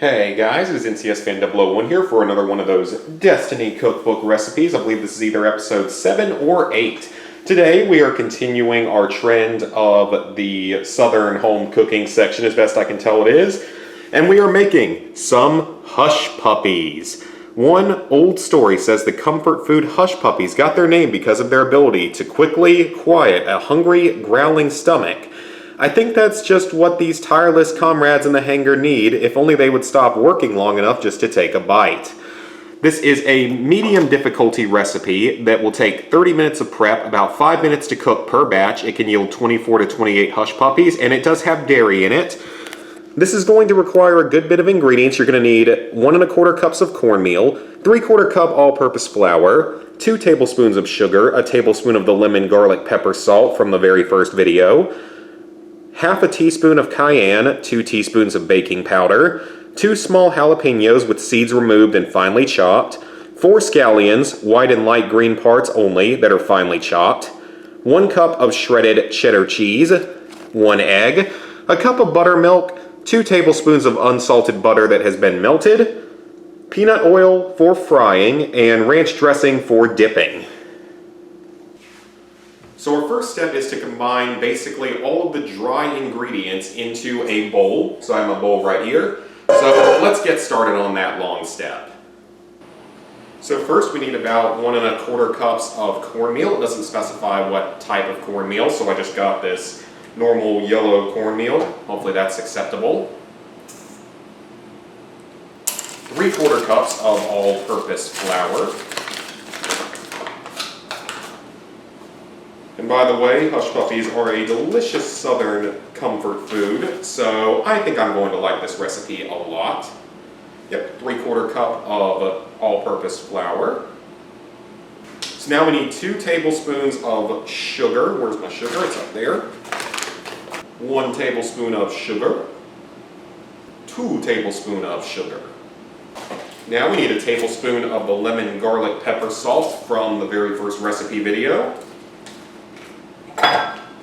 Hey guys, it is NCS Fan 001 here for another one of those Destiny Cookbook recipes. I believe this is either episode 7 or 8. Today we are continuing our trend of the Southern home cooking section, as best I can tell it is. And we are making some hush puppies. One old story says the comfort food hush puppies got their name because of their ability to quickly quiet a hungry, growling stomach. I think that's just what these tireless comrades in the hangar need, if only they would stop working long enough just to take a bite. This is a medium difficulty recipe that will take 30 minutes of prep, about 5 minutes to cook per batch. It can yield 24 to 28 hush puppies, and it does have dairy in it. This is going to require a good bit of ingredients. You're going to need 1 1/4 cups of cornmeal, 3/4 cup all-purpose flour, 2 tablespoons of sugar, a tablespoon of the lemon garlic pepper salt from the very first video, half a teaspoon of cayenne, 2 teaspoons of baking powder, 2 small jalapenos with seeds removed and finely chopped, 4 scallions, white and light green parts only, that are finely chopped, 1 cup of shredded cheddar cheese, 1 egg, a cup of buttermilk, 2 tablespoons of unsalted butter that has been melted, peanut oil for frying, and ranch dressing for dipping. So our first step is to combine basically all of the dry ingredients into a bowl. So I have my bowl right here. So let's get started on that long step. So first we need about 1 1/4 cups of cornmeal. It doesn't specify what type of cornmeal, so I just got this normal yellow cornmeal. Hopefully that's acceptable. 3/4 cups of all-purpose flour. And by the way, hush puppies are a delicious southern comfort food, so I think I'm going to like this recipe a lot. Yep, 3/4 cup of all-purpose flour. So now we need 2 tablespoons of sugar. Where's my sugar? It's up there. 1 tablespoon of sugar. 2 tablespoons of sugar. Now we need a tablespoon of the lemon garlic pepper salt from the very first recipe video.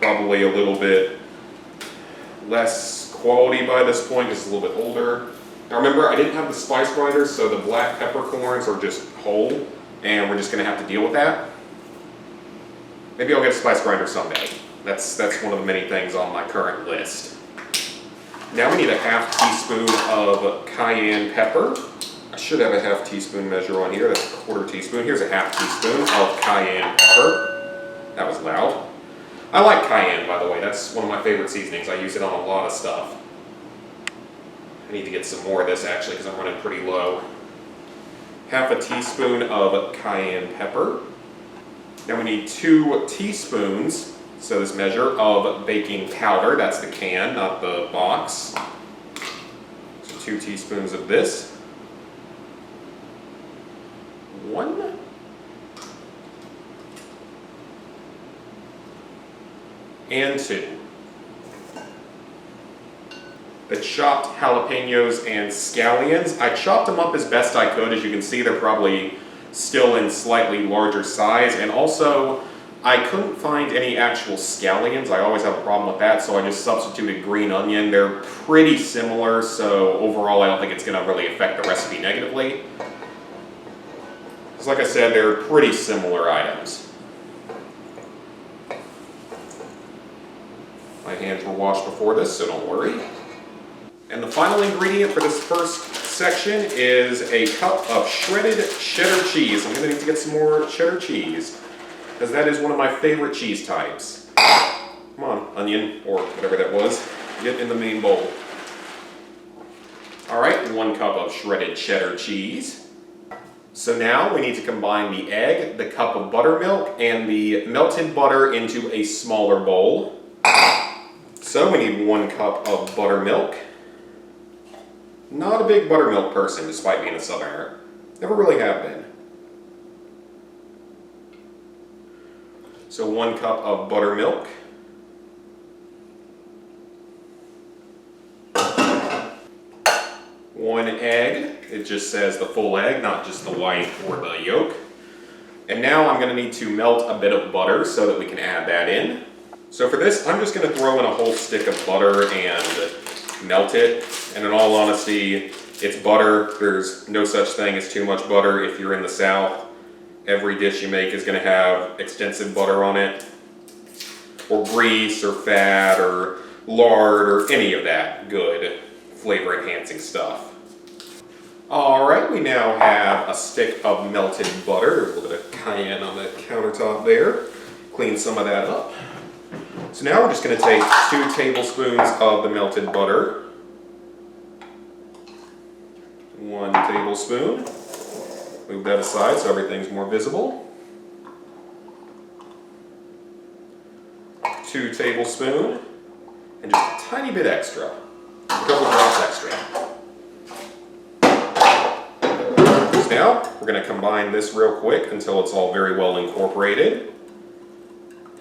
Probably a little bit less quality by this point, it's a little bit older. Now remember, I didn't have the spice grinder, so the black peppercorns are just whole, and we're just going to have to deal with that. Maybe I'll get a spice grinder someday. That's one of the many things on my current list. Now we need a half teaspoon of cayenne pepper. I should have a half teaspoon measure on here, that's a 1/4 teaspoon. Here's a half teaspoon of cayenne pepper. That was loud. I like cayenne, by the way. That's one of my favorite seasonings. I use it on a lot of stuff. I need to get some more of this, actually, because I'm running pretty low. Half a teaspoon of cayenne pepper. Now we need 2 teaspoons, so this measure, of baking powder. That's the can, not the box. So 2 teaspoons of this. 1. And 2. The chopped jalapenos and scallions. I chopped them up as best I could. As you can see, they're probably still in slightly larger size. And also, I couldn't find any actual scallions. I always have a problem with that, so I just substituted green onion. They're pretty similar, so overall I don't think it's going to really affect the recipe negatively. Because like I said, they're pretty similar items. My hands were washed before this, so don't worry. And the final ingredient for this first section is a cup of shredded cheddar cheese. I'm going to need to get some more cheddar cheese, because that is one of my favorite cheese types. Come on, onion, or whatever that was. Get in the main bowl. Alright, 1 cup of shredded cheddar cheese. So now we need to combine the egg, the cup of buttermilk, and the melted butter into a smaller bowl. So we need 1 cup of buttermilk. Not a big buttermilk person, despite being a southerner. Never really have been. So 1 cup of buttermilk. 1 egg. It just says the full egg, not just the white or the yolk. And now I'm going to need to melt a bit of butter so that we can add that in. So for this, I'm just going to throw in a whole stick of butter and melt it. And in all honesty, it's butter. There's no such thing as too much butter if you're in the South. Every dish you make is going to have extensive butter on it, or grease, or fat, or lard, or any of that good flavor enhancing stuff. Alright, we now have a stick of melted butter. There's a little bit of cayenne on the countertop there. Clean some of that up. So now we're just going to take 2 tablespoons of the melted butter. 1 tablespoon. Move that aside so everything's more visible. 2 tablespoons. And just a tiny bit extra. A couple drops extra. Now, we're going to combine this real quick until it's all very well incorporated.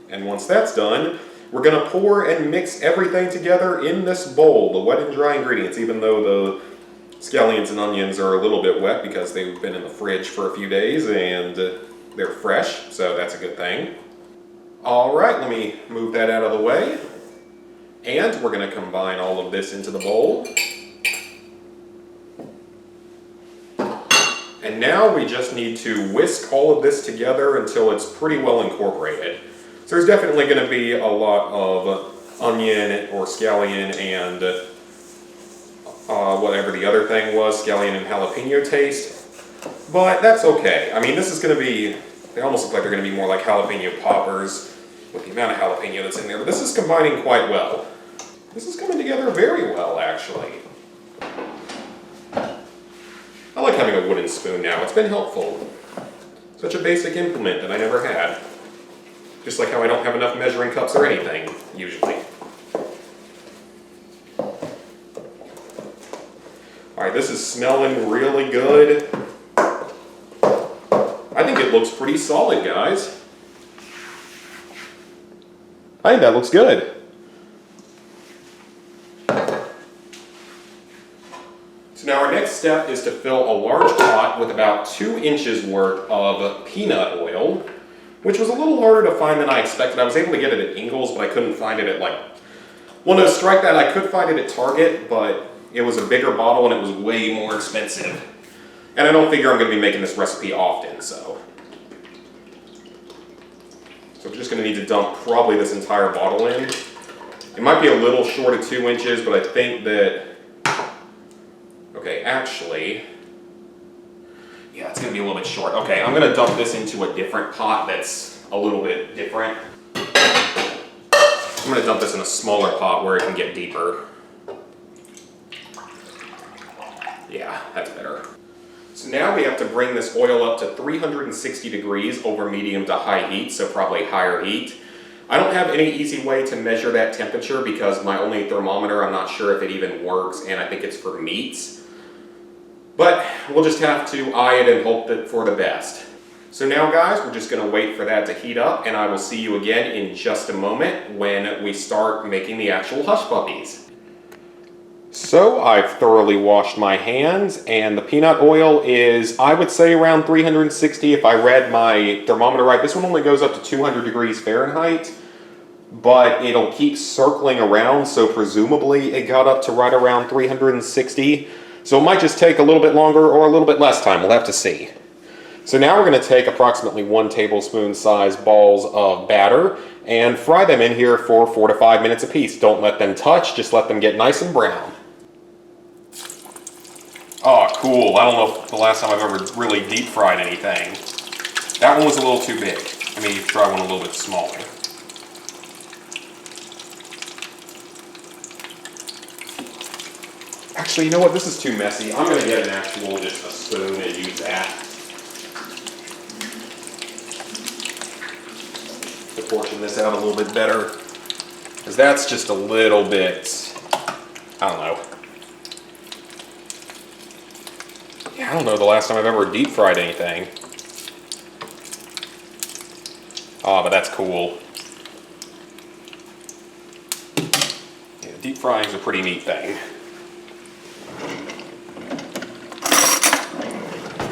And once that's done, we're going to pour and mix everything together in this bowl, the wet and dry ingredients, even though the scallions and onions are a little bit wet because they've been in the fridge for a few days and they're fresh, so that's a good thing. Alright, let me move that out of the way. And we're going to combine all of this into the bowl. And now we just need to whisk all of this together until it's pretty well incorporated. So there's definitely going to be a lot of onion or scallion and whatever the other thing was, scallion and jalapeno taste. But that's okay. I mean, this is going to be, they almost look like they're going to be more like jalapeno poppers with the amount of jalapeno that's in there. But this is combining quite well. This is coming together very well, actually. I like having a wooden spoon now. It's been helpful. Such a basic implement that I never had. Just like how I don't have enough measuring cups or anything, usually. Alright, this is smelling really good. I think it looks pretty solid, guys. I think that looks good. So now our next step is to fill a large pot with about 2 inches worth of peanut oil, which was a little harder to find than I expected. I was able to get it at Ingles, but I couldn't find it at well, no, strike that, I could find it at Target, but it was a bigger bottle and it was way more expensive. And I don't figure I'm going to be making this recipe often, so we're just going to need to dump probably this entire bottle in. It might be a little short of 2 inches, but I think that, okay, actually, yeah, it's going to be a little bit short. Okay, I'm going to dump this into a different pot that's a little bit different. I'm going to dump this in a smaller pot where it can get deeper. Yeah, that's better. So now we have to bring this oil up to 360 degrees over medium to high heat, so probably higher heat. I don't have any easy way to measure that temperature because my only thermometer, I'm not sure if it even works, and I think it's for meats. But we'll just have to eye it and hope that for the best. So now guys, we're just going to wait for that to heat up, and I will see you again in just a moment when we start making the actual hush puppies. So I've thoroughly washed my hands, and the peanut oil is, I would say, around 360 if I read my thermometer right. This one only goes up to 200 degrees Fahrenheit, but it'll keep circling around, so presumably it got up to right around 360. So it might just take a little bit longer or a little bit less time. We'll have to see. So now we're going to take approximately 1 tablespoon size balls of batter and fry them in here for 4 to 5 minutes apiece. Don't let them touch, just let them get nice and brown. Oh, cool. I don't know if the last time I've ever really deep fried anything. That one was a little too big. I mean, you try one a little bit smaller. Actually, you know what? This is too messy. I'm going to get an actual, just a spoon and use that to portion this out a little bit better. Because that's just a little bit, I don't know. Yeah, I don't know the last time I've ever deep fried anything. Oh, but that's cool. Yeah, deep frying is a pretty neat thing.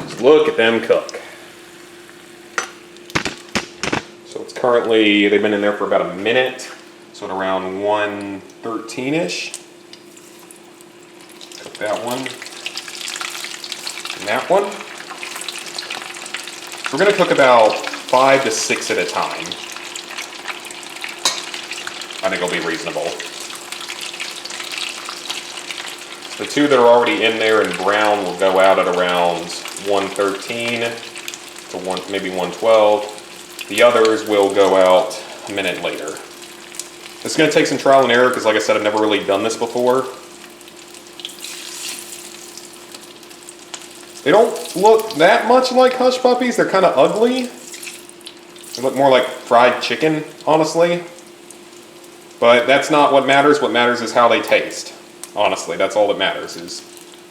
Just look at them cook. So it's currently, they've been in there for about a minute, so at around 113-ish. That one. And that one. We're going to cook about 5 to 6 at a time. I think it'll be reasonable. The two that are already in there in brown will go out at around 113 to maybe 112. The others will go out a minute later. It's going to take some trial and error because, like I said, I've never really done this before. They don't look that much like hush puppies. They're kind of ugly. They look more like fried chicken, honestly. But that's not what matters. What matters is how they taste. Honestly, that's all that matters, is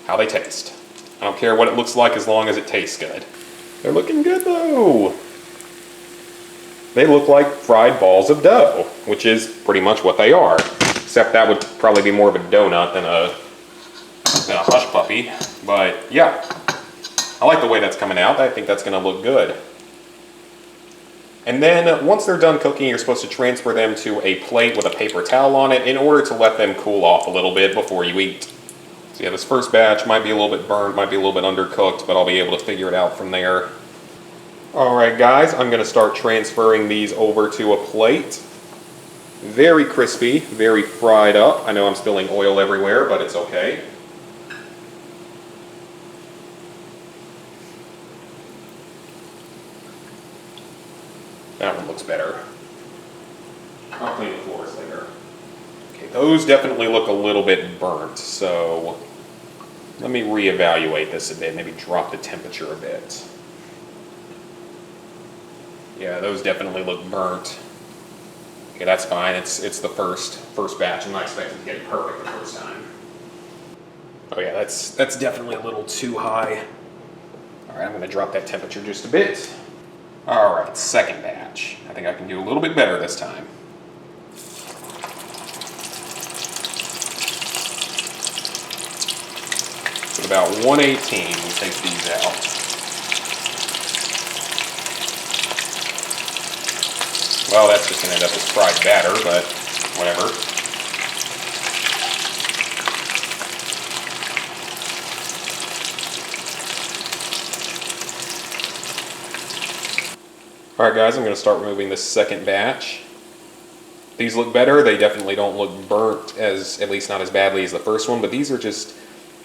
how they taste. I don't care what it looks like as long as it tastes good. They're looking good though. They look like fried balls of dough, which is pretty much what they are. Except that would probably be more of a donut than a hush puppy. But yeah, I like the way that's coming out. I think that's going to look good. And then once they're done cooking, you're supposed to transfer them to a plate with a paper towel on it in order to let them cool off a little bit before you eat. So yeah, this first batch might be a little bit burnt, might be a little bit undercooked, but I'll be able to figure it out from there. Alright guys, I'm going to start transferring these over to a plate. Very crispy, very fried up. I know I'm spilling oil everywhere, but it's okay. That one looks better. I'll clean the floors later. Okay, those definitely look a little bit burnt, so let me reevaluate this a bit, maybe drop the temperature a bit. Yeah, those definitely look burnt. Okay, that's fine. It's the first batch. I'm not expecting to get it perfect the first time. Oh yeah, that's definitely a little too high. Alright, I'm going to drop that temperature just a bit. Alright, second batch. I think I can do a little bit better this time. So at about 118, we'll take these out. Well, that's just going to end up as fried batter, but whatever. Alright guys, I'm going to start removing this second batch. These look better. They definitely don't look burnt, at least not as badly as the first one, but these are just,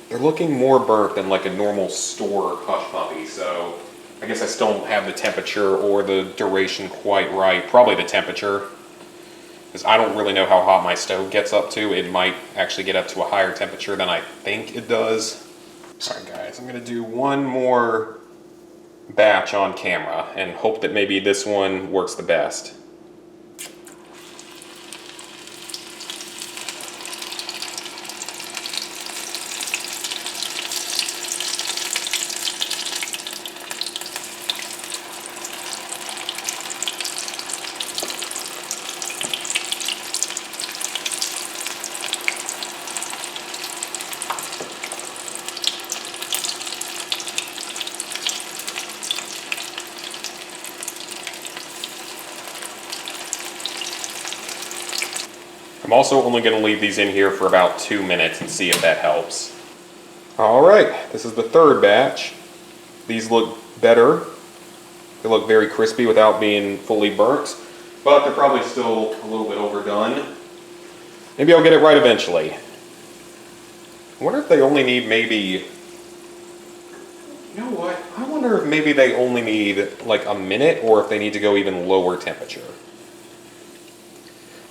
they're looking more burnt than like a normal store hush puppy, so I guess I still don't have the temperature or the duration quite right. Probably the temperature, because I don't really know how hot my stove gets up to. It might actually get up to a higher temperature than I think it does. Alright guys, I'm going to do one more batch on camera and hope that maybe this one works the best. I'm also only going to leave these in here for about 2 minutes and see if that helps. Alright, this is the third batch. These look better. They look very crispy without being fully burnt, but they're probably still a little bit overdone. Maybe I'll get it right eventually. I wonder if they only need maybe... You know what? I wonder if maybe they only need like a minute or if they need to go even lower temperature.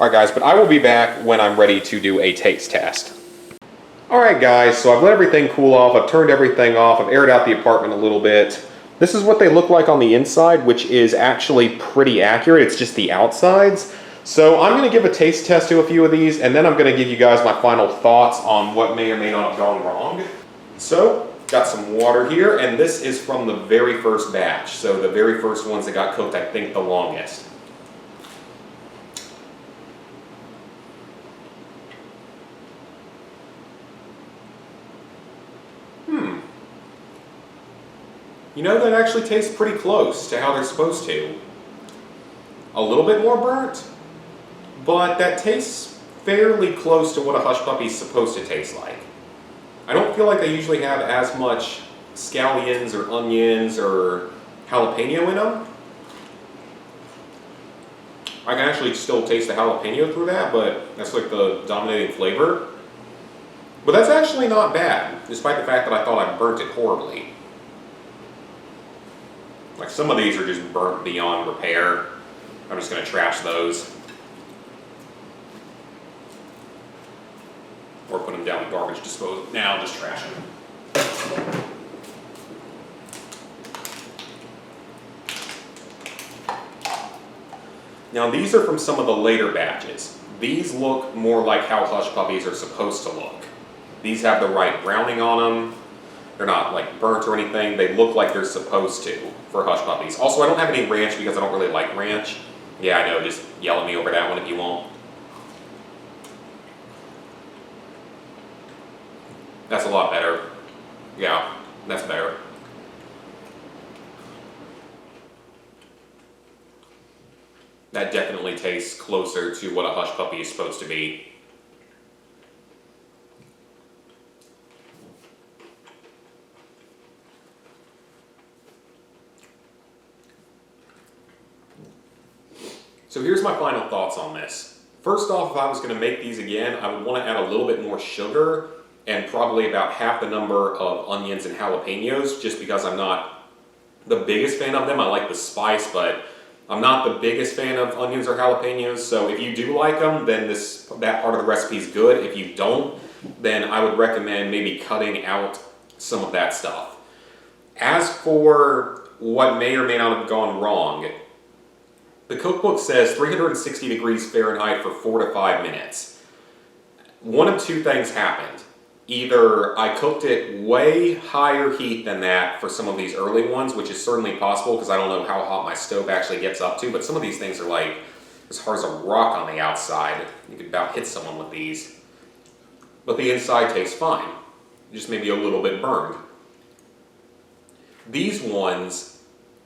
Alright guys, but I will be back when I'm ready to do a taste test. Alright guys, so I've let everything cool off, I've turned everything off, I've aired out the apartment a little bit. This is what they look like on the inside, which is actually pretty accurate, it's just the outsides. So I'm going to give a taste test to a few of these, and then I'm going to give you guys my final thoughts on what may or may not have gone wrong. So, got some water here, and this is from the very first batch. So the very first ones that got cooked, I think, the longest. You know, that actually tastes pretty close to how they're supposed to. A little bit more burnt, but that tastes fairly close to what a hush puppy is supposed to taste like. I don't feel like they usually have as much scallions or onions or jalapeno in them. I can actually still taste the jalapeno through that, but that's like the dominating flavor. But that's actually not bad, despite the fact that I thought I burnt it horribly. Like some of these are just burnt beyond repair. I'm just going to trash those. Or put them down the garbage disposal. Now just trash them. Now these are from some of the later batches. These look more like how Hush Puppies are supposed to look. These have the right browning on them. They're not like burnt or anything. They look like they're supposed to for Hush Puppies. Also, I don't have any ranch because I don't really like ranch. Yeah, I know, just yell at me over that one if you want. That's a lot better. Yeah, that's better. That definitely tastes closer to what a Hush Puppy is supposed to be. So here's my final thoughts on this. First off, if I was going to make these again, I would want to add a little bit more sugar and probably about half the number of onions and jalapenos, just because I'm not the biggest fan of them. I like the spice, but I'm not the biggest fan of onions or jalapenos. So if you do like them, then that part of the recipe is good. If you don't, then I would recommend maybe cutting out some of that stuff. As for what may or may not have gone wrong, the cookbook says 360 degrees Fahrenheit for 4 to 5 minutes. One of two things happened. Either I cooked it way higher heat than that for some of these early ones, which is certainly possible because I don't know how hot my stove actually gets up to, but some of these things are like as hard as a rock on the outside. You could about hit someone with these. But the inside tastes fine. Just maybe a little bit burned. These ones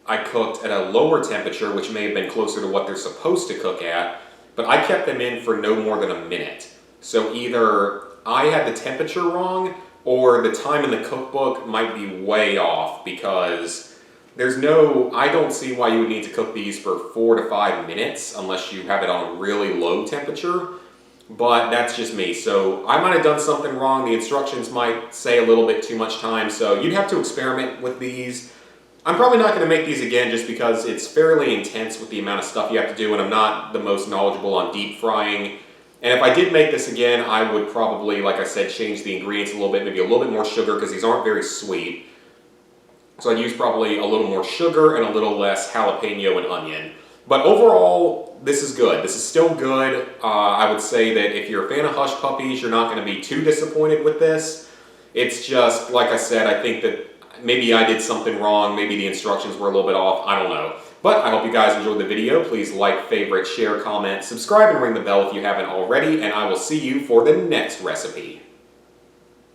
I cooked at a lower temperature, which may have been closer to what they're supposed to cook at, but I kept them in for no more than a minute. So either I had the temperature wrong, or the time in the cookbook might be way off, because I don't see why you would need to cook these for 4 to 5 minutes unless you have it on a really low temperature, but that's just me. So I might have done something wrong. The instructions might say a little bit too much time, so you'd have to experiment with these. I'm probably not going to make these again just because it's fairly intense with the amount of stuff you have to do, and I'm not the most knowledgeable on deep frying. And if I did make this again, I would probably, like I said, change the ingredients a little bit, maybe a little bit more sugar, because these aren't very sweet. So I'd use probably a little more sugar and a little less jalapeno and onion. But overall, this is good. This is still good. I would say that if you're a fan of Hush Puppies, you're not going to be too disappointed with this. It's just, like I said, I think that maybe I did something wrong. Maybe the instructions were a little bit off. I don't know. But I hope you guys enjoyed the video. Please like, favorite, share, comment, subscribe, and ring the bell if you haven't already. And I will see you for the next recipe.